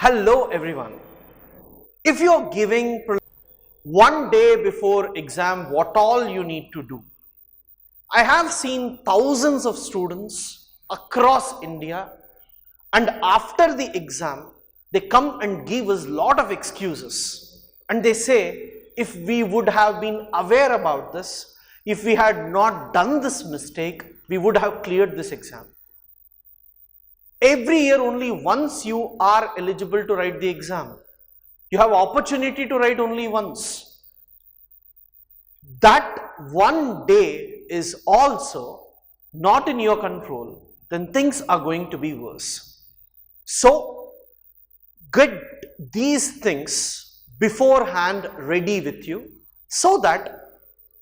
Hello everyone. If you're giving one day before exam, what all you need to do? I have seen thousands of students across India, and after the exam, they come and give us a lot of excuses. And they say, if we would have been aware about this, if we had not done this mistake, we would have cleared this exam. Every year only once you are eligible to write the exam. You have opportunity to write only once. That one day is also not in your control, then things are going to be worse. So get these things beforehand ready with you so that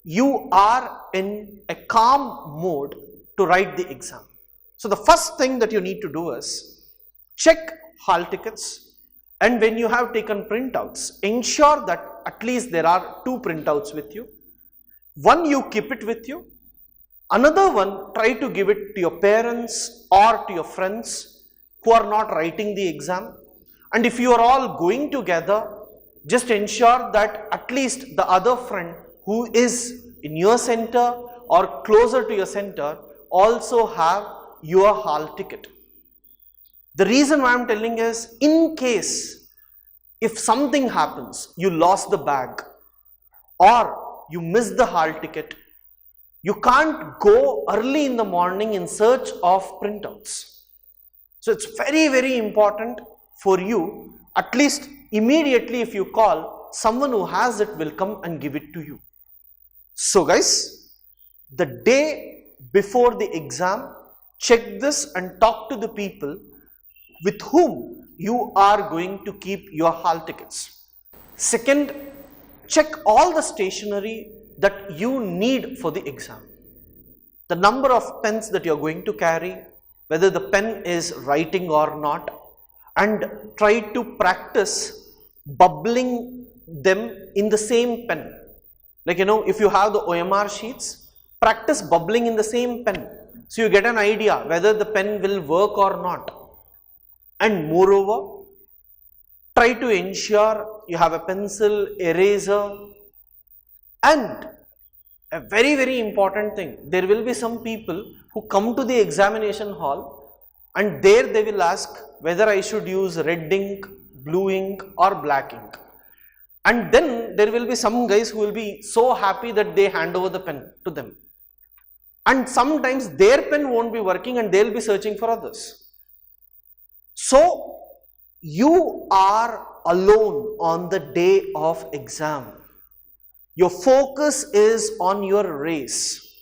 you are in a calm mode to write the exam. So the first thing that you need to do is check hall tickets, and when you have taken printouts, ensure that at least there are 2 printouts with you. One you keep it with you, another one try to give it to your parents or to your friends who are not writing the exam. And if you are all going together, just ensure that at least the other friend who is in your center or closer to your center also have your hall ticket. The reason why I am telling is, in case if something happens, you lost the bag or you missed the hall ticket, you can't go early in the morning in search of printouts. So it's very, very important for you, at least immediately if you call, someone who has it will come and give it to you. So guys, the day before the exam, check this and talk to the people with whom you are going to keep your hall tickets. Second, check all the stationery that you need for the exam. The number of pens that you are going to carry, whether the pen is writing or not, and try to practice bubbling them in the same pen. Like, if you have the OMR sheets, practice bubbling in the same pen. So you get an idea whether the pen will work or not. And moreover, try to ensure you have a pencil, eraser, and a very, very important thing, there will be some people who come to the examination hall and there they will ask whether I should use red ink, blue ink or black ink. And then there will be some guys who will be so happy that they hand over the pen to them. And sometimes their pen won't be working and they'll be searching for others. So you are alone on the day of exam. Your focus is on your race.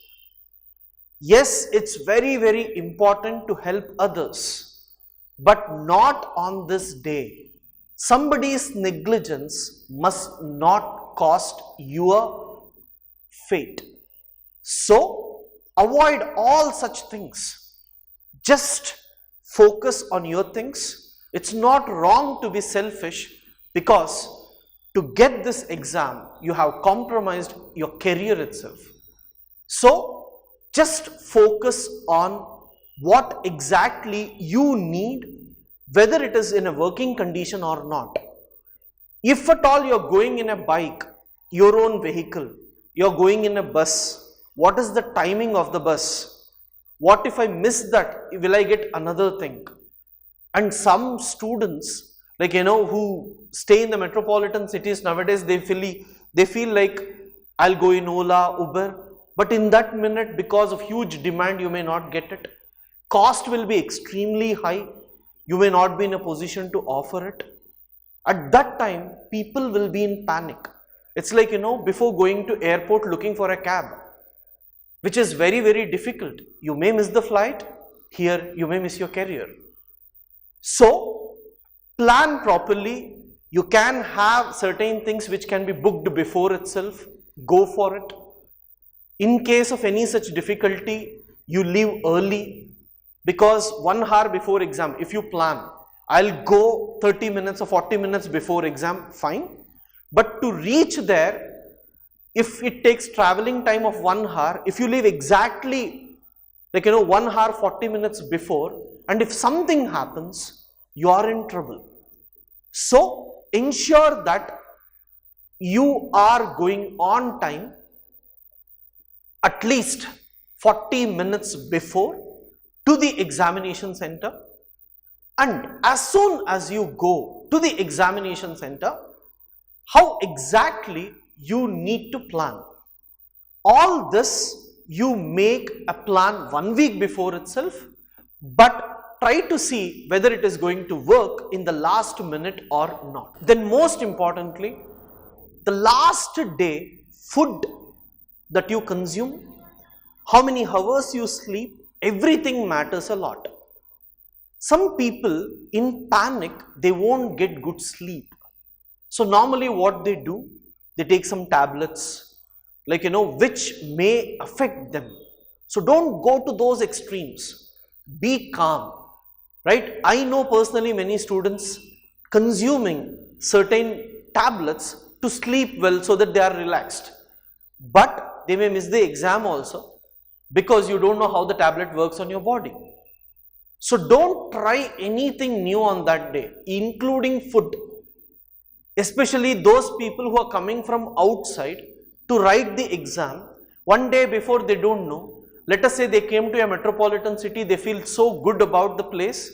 Yes, it's very, very important to help others, but not on this day. Somebody's negligence must not cost your fate. So avoid all such things. Just focus on your things. It's not wrong to be selfish, because to get this exam, you have compromised your career itself. So just focus on what exactly you need, whether it is in a working condition or not. If at all you're going in a bike, your own vehicle, you're going in a bus, what is the timing of the bus? What if I miss that? Will I get another thing? And some students, like who stay in the metropolitan cities nowadays, they feel like I'll go in Ola, Uber, but in that minute, because of huge demand, you may not get it. Cost will be extremely high. You may not be in a position to offer it. At that time, people will be in panic. It's like, before going to airport looking for a cab, which is very, very difficult. You may miss the flight. Here, you may miss your career. So, plan properly. You can have certain things which can be booked before itself. Go for it. In case of any such difficulty, you leave early, because 1 hour before exam, if you plan, I'll go 30 minutes or 40 minutes before exam, fine. But to reach there, if it takes traveling time of 1 hour, if you leave exactly 1 hour 40 minutes before, and if something happens, you are in trouble. So ensure that you are going on time at least 40 minutes before to the examination center, and as soon as you go to the examination center, how exactly you need to plan. All this you make a plan 1 week before itself, but try to see whether it is going to work in the last minute or not. Then most importantly, the last day food that you consume, how many hours you sleep, everything matters a lot. Some people in panic, they won't get good sleep. So normally what they do, they take some tablets, like which may affect them. So don't go to those extremes. Be calm, right? I know personally many students consuming certain tablets to sleep well so that they are relaxed. But they may miss the exam also because you don't know how the tablet works on your body. So don't try anything new on that day, including food. Especially those people who are coming from outside to write the exam, 1 day before they don't know. Let us say they came to a metropolitan city, they feel so good about the place.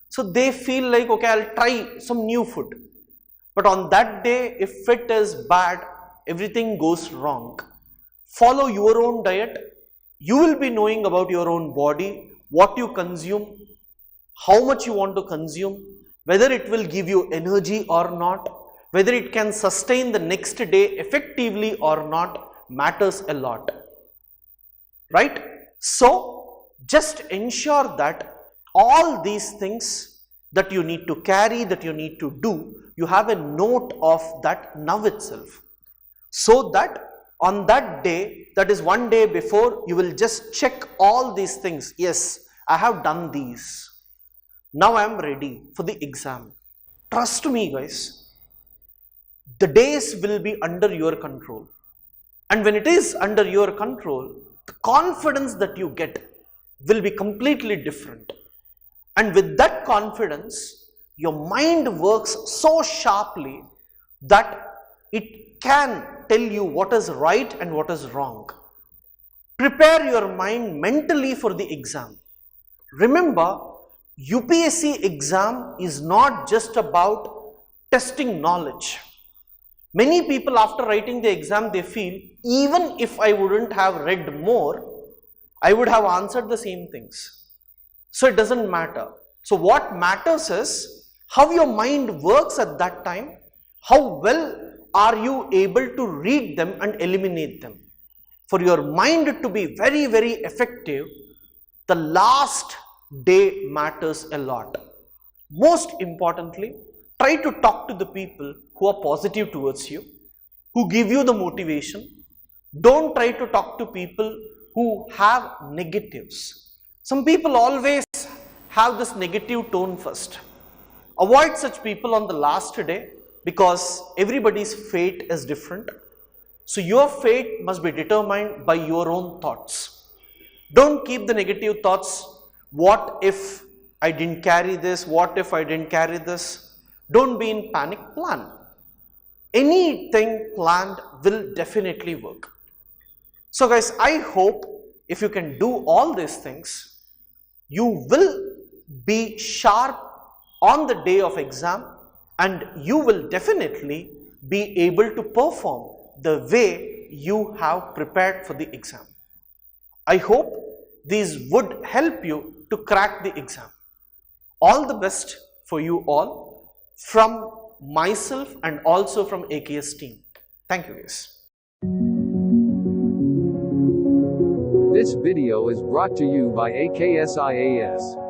So they feel like, okay, I'll try some new food. But on that day, if it is bad, everything goes wrong. Follow your own diet. You will be knowing about your own body, what you consume, how much you want to consume, whether it will give you energy or not, whether it can sustain the next day effectively or not, matters a lot, right? So just ensure that all these things that you need to carry, that you need to do, you have a note of that now itself, so that on that day, that is 1 day before, you will just check all these things. Yes, I have done these. Now I am ready for the exam. Trust me guys, the days will be under your control. And when it is under your control, the confidence that you get will be completely different. And with that confidence, your mind works so sharply that it can tell you what is right and what is wrong. Prepare your mind mentally for the exam. Remember, UPSC exam is not just about testing knowledge. Many people after writing the exam, they feel, even if I wouldn't have read more, I would have answered the same things. So it doesn't matter. So what matters is how your mind works at that time, how well are you able to read them and eliminate them. For your mind to be very, very effective, the last day matters a lot. Most importantly, try to talk to the people who are positive towards you, who give you the motivation. Don't try to talk to people who have negatives. Some people always have this negative tone first. Avoid such people on the last day, because everybody's fate is different. So your fate must be determined by your own thoughts. Don't keep the negative thoughts. What if I didn't carry this? What if I didn't carry this? Don't be in panic. Plan. Anything planned will definitely work. So guys, I hope if you can do all these things, you will be sharp on the day of exam, and you will definitely be able to perform the way you have prepared for the exam. I hope these would help you to crack the exam. All the best for you all from myself and also from AKS team. Thank you guys. This video is brought to you by AKS IAS.